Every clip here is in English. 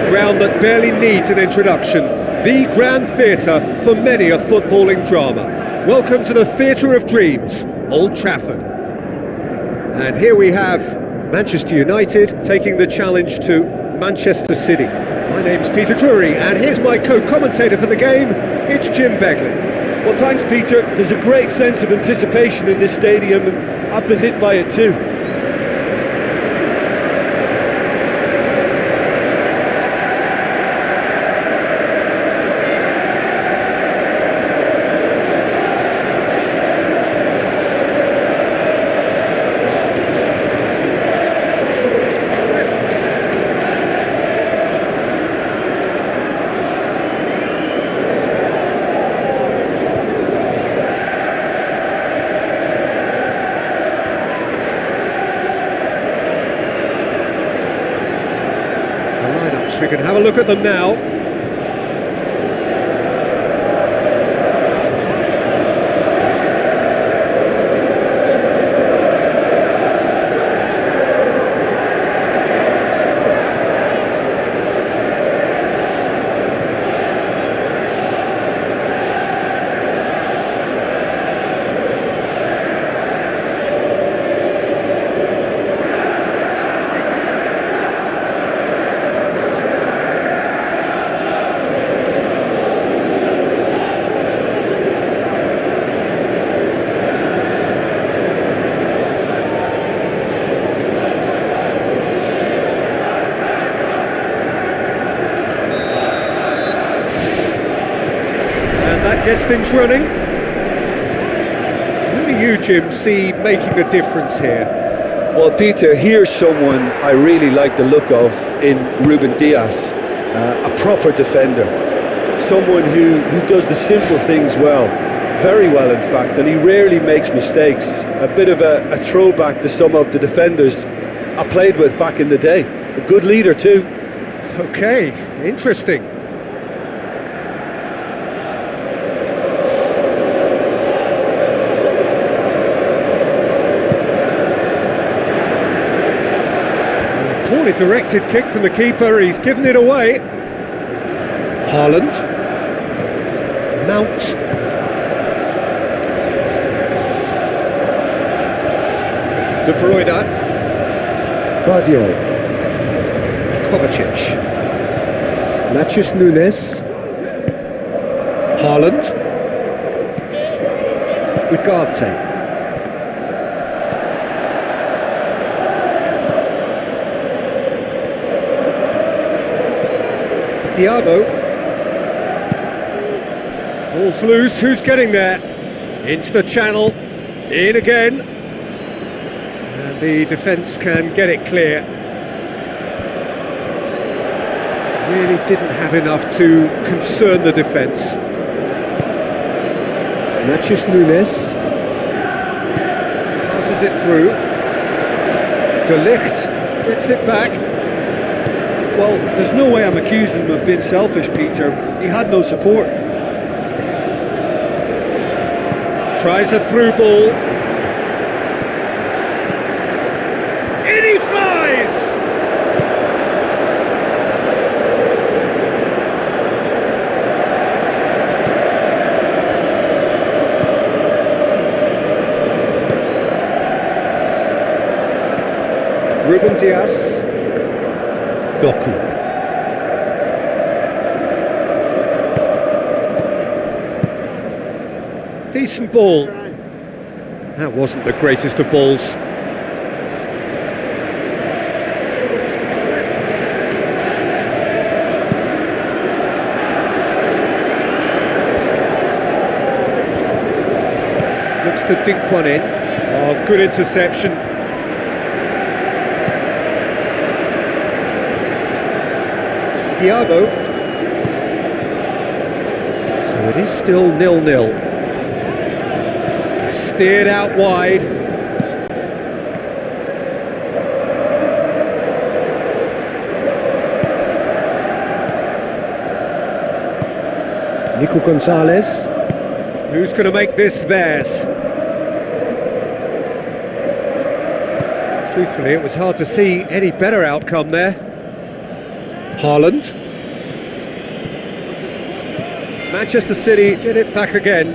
Ground that barely needs an introduction, the Grand Theatre for many a footballing drama. Welcome to the Theatre of Dreams, Old Trafford. And here we have Manchester United taking the challenge to Manchester City. My name's Peter Drury, and here's my co-commentator for the game, it's Jim Begley. Well, thanks, Peter. There's a great sense of anticipation in this stadium, and I've been hit by it too. We can have a look at them now. Gets things running. Who do you, Jim, see making a difference here? Well, Peter, here's someone I really like the look of in Ruben Dias, a proper defender, someone who does the simple things well, very well in fact, and he rarely makes mistakes. A bit of a throwback to some of the defenders I played with back in the day. A good leader too. Okay, interesting. Poorly directed kick from the keeper, he's given it away. Haaland. Mount. De Bruyne. Vardiol. Kovacic. Matheus Nunes. Haaland. Ugarte. Thiago. Ball's loose, who's getting there? Into the channel, in again. And the defence can get it clear. Really didn't have enough to concern the defence. Matheus Nunes. Passes it through. De Ligt gets it back. Well, there's no way I'm accusing him of being selfish, Peter. He had no support. Tries a through ball. In he flies! Ruben Dias. Doku. Decent ball. That wasn't the greatest of balls. Looks to dink one in. Oh, good interception. Thiago. So it is still 0-0. Steered out wide. Nico Gonzalez. Who's going to make this theirs? Truthfully, it was hard to see any better outcome there. Haaland. Manchester City get it back again.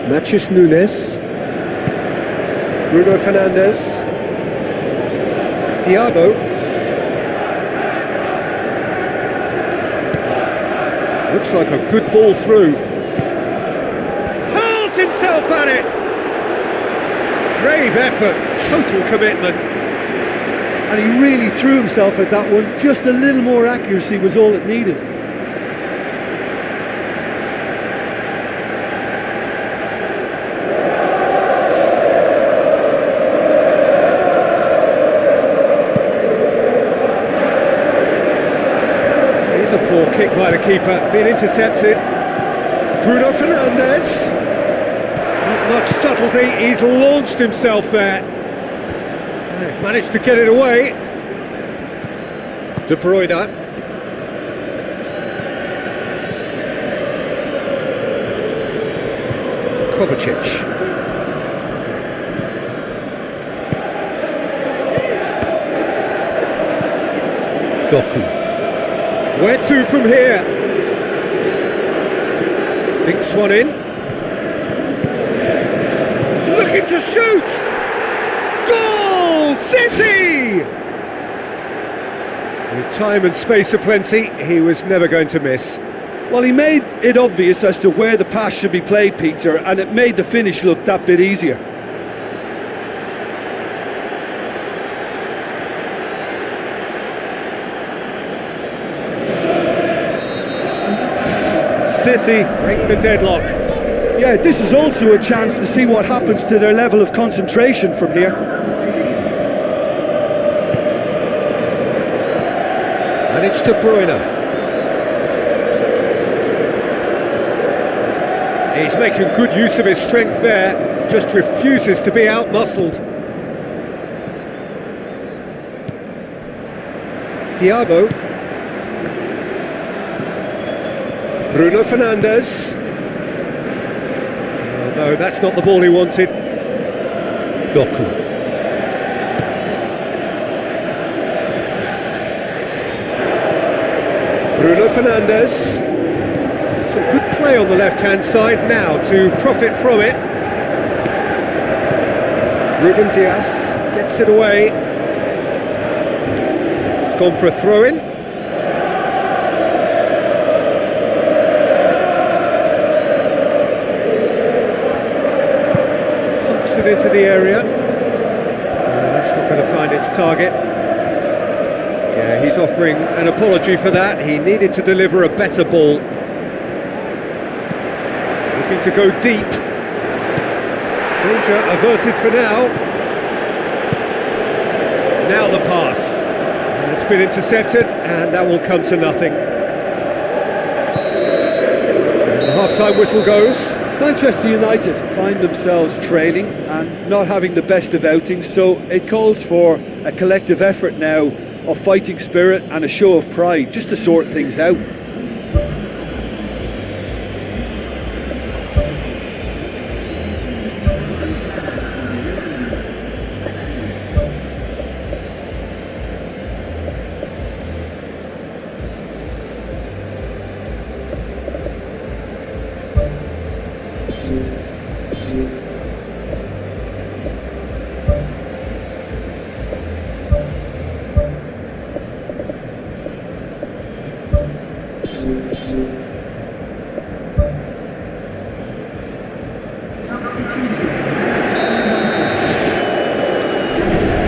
Matheus Nunes. Bruno Fernandes. Thiago. Looks like a good ball through. Hurls himself at it! Brave effort, total commitment. And he really threw himself at that one. Just a little more accuracy was all it needed. Here's a poor kick by the keeper, being intercepted. Bruno Fernandes. Not much subtlety, he's launched himself there. They've managed to get it away. De Bruyne. Kovacic. Doku. Where to from here? Dinks one in. Looking to shoot! Goal! City! With time and space aplenty, he was never going to miss. Well, he made it obvious as to where the pass should be played, Peter, and it made the finish look that bit easier. City break the deadlock. Yeah, this is also a chance to see what happens to their level of concentration from here. And it's De Bruyne. He's making good use of his strength there, just refuses to be out-muscled. Thiago. Bruno Fernandes. Oh, no, that's not the ball he wanted. Doku. Bruno Fernandes. Some good play on the left-hand side now to profit from it. Ruben Dias gets it away. It's gone for a throw-in. into the area. That's not going to find its target. Yeah, he's offering an apology for that. He needed to deliver a better ball. Looking to go deep. Danger averted for now. Now the pass. It's been intercepted, and that will come to nothing. And the half-time whistle goes. Manchester United find themselves trailing and not having the best of outings, so it calls for a collective effort now of fighting spirit and a show of pride, just to sort things out.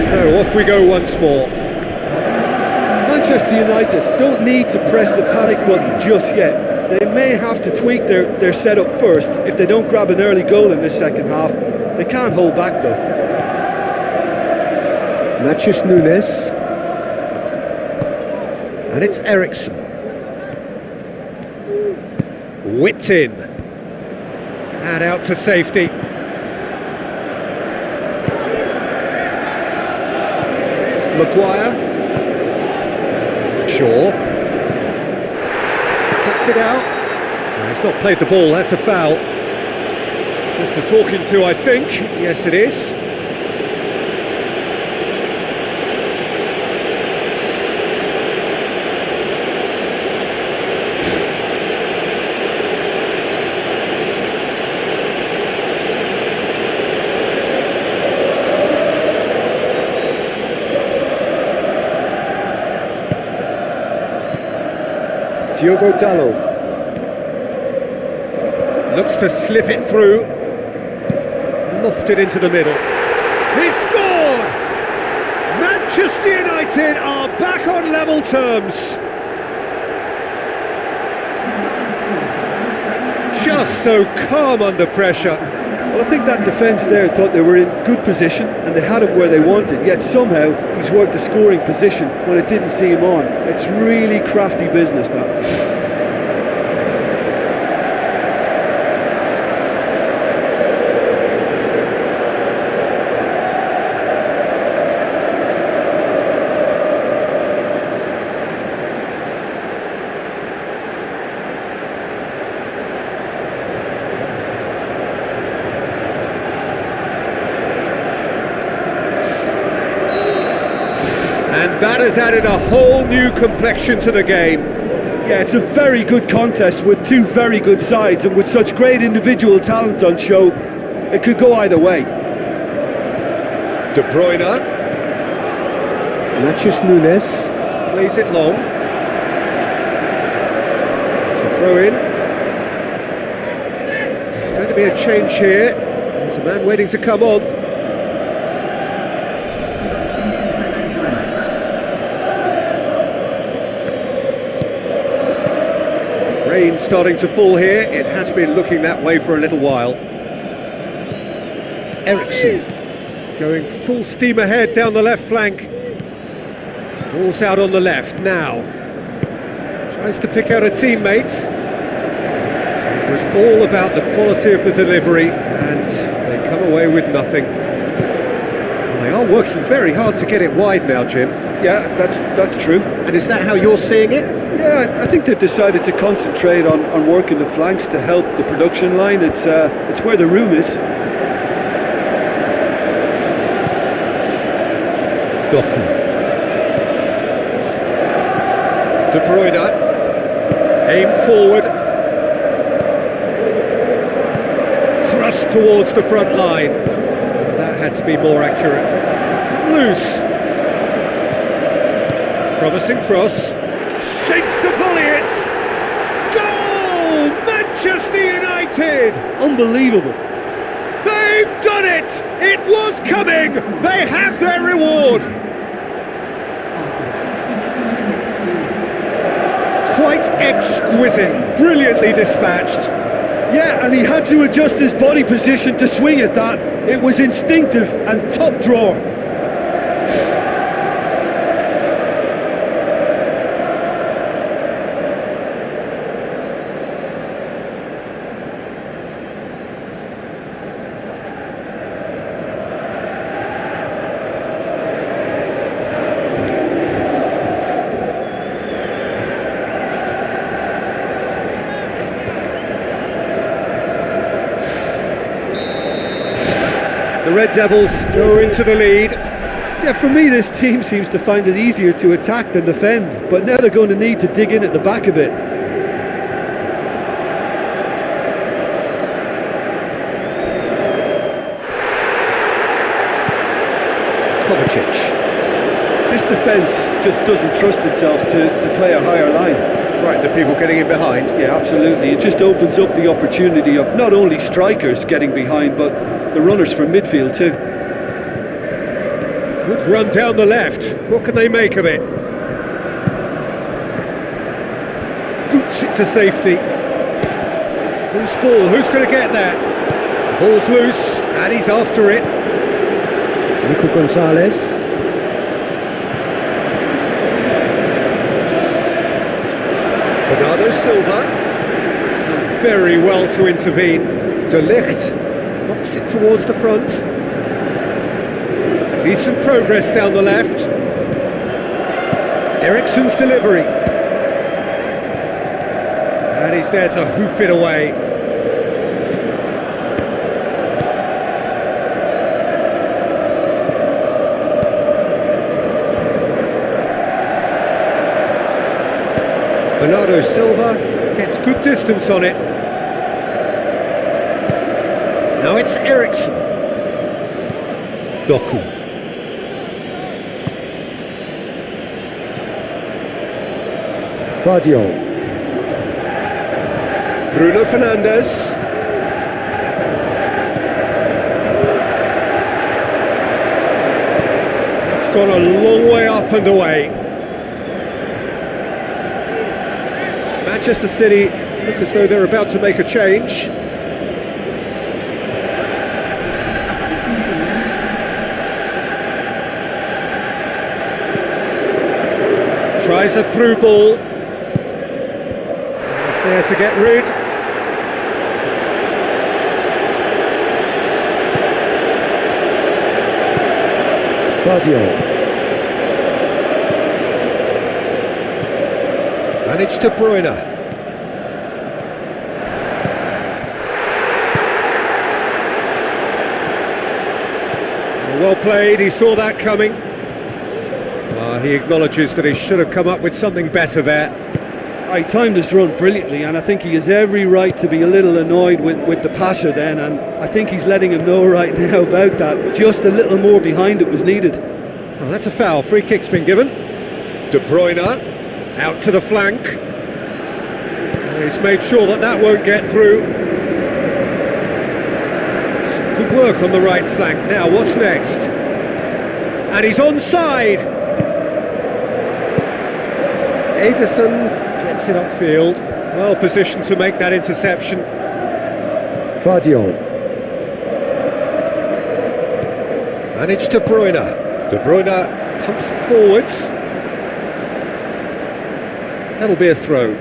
So off we go once more. Manchester United don't need to press the panic button just yet. They may have to tweak their setup first. If they don't grab an early goal in this second half, they can't hold back though. Matheus Nunes. And it's Eriksen. Whipped in. And out to safety. Maguire. Shaw. Cuts it out. He's not played the ball, that's a foul. Just a talking to, I think. Yes, it is. Diogo Dalot looks to slip it through, lofted into the middle. He's scored! Manchester United are back on level terms. Just so calm under pressure. Well, I think that defence there thought they were in good position and they had him where they wanted, yet somehow he's worked the scoring position when it didn't see him on. It's really crafty business, that. And that has added a whole new complexion to the game. Yeah, it's a very good contest with two very good sides, and with such great individual talent on show, it could go either way. De Bruyne. Matheus Nunes plays it long. It's a throw in. There's going to be a change here. There's a man waiting to come on. Rain starting to fall here. It has been looking that way for a little while. Eriksen going full steam ahead down the left flank. Ball's out on the left now. Tries to pick out a teammate. It was all about the quality of the delivery, and they come away with nothing. Well, they are working very hard to get it wide now, Jim. Yeah, that's true. And is that how you're seeing it? Yeah, I think they've decided to concentrate on working the flanks to help the production line. It's where the room is. Doku. De Bruyne. Aim forward. Thrust towards the front line. That had to be more accurate. It's come loose. Promising cross. Shapes to volley it! Goal! Manchester United! Unbelievable. They've done it! It It was coming! They have their reward! Quite exquisite, brilliantly dispatched. Yeah, and he had to adjust his body position to swing at that. It was instinctive and top drawer. The Red Devils go into the lead. Yeah, for me this team seems to find it easier to attack than defend, but now they're going to need to dig in at the back a bit. Kovacic. This defence just doesn't trust itself to play a higher line. Frightened of people getting in behind. Yeah, absolutely. It just opens up the opportunity of not only strikers getting behind, but the runners from midfield too. Good run down the left. What can they make of it? Boots it to safety. Loose ball. Who's going to get that? The ball's loose, and he's after it. Nico Gonzalez. Bernardo Silva. Done very well to intervene. De Ligt knocks it towards the front. Decent progress down the left. Eriksen's delivery. And he's there to hoof it away. Bernardo Silva gets good distance on it. Now it's Eriksen. Doku. Vardiol. Bruno Fernandes. It's gone a long way up and away. Manchester City look as though they're about to make a change. Tries a through ball. It's there to get rid. Vardiol. And it's De Bruyne. Well played, he saw that coming. He acknowledges that he should have come up with something better there. I timed this run brilliantly, and I think he has every right to be a little annoyed with the passer then, and I think he's letting him know right now about that. Just a little more behind it was needed. Well, that's a foul. Free kick's been given. De Bruyne out to the flank. He's made sure that that won't get through. Some good work on the right flank. Now, what's next? And he's onside. Ederson gets it upfield. Well positioned to make that interception. Vardiol. And it's De Bruyne. De Bruyne pumps it forwards. That'll be a throw.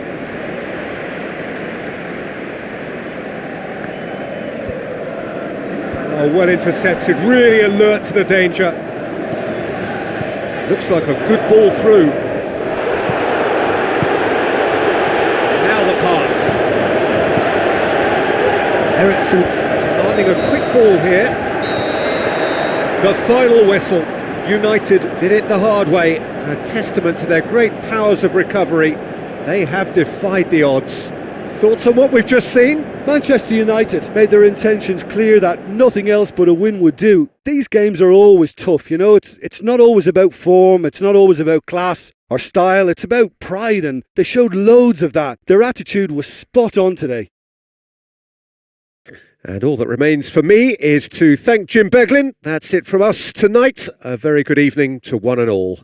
Oh, well intercepted, really alert to the danger. Looks like a good ball through. Now the pass. Eriksen demanding a quick ball here. The final whistle. United did it the hard way. A testament to their great powers of recovery. They have defied the odds. Thoughts on what we've just seen? Manchester United made their intentions clear that nothing else but a win would do. These games are always tough, you know, it's not always about form, it's not always about class or style, it's about pride, and they showed loads of that. Their attitude was spot on today. And all that remains for me is to thank Jim Beglin. That's it from us tonight. A very good evening to one and all.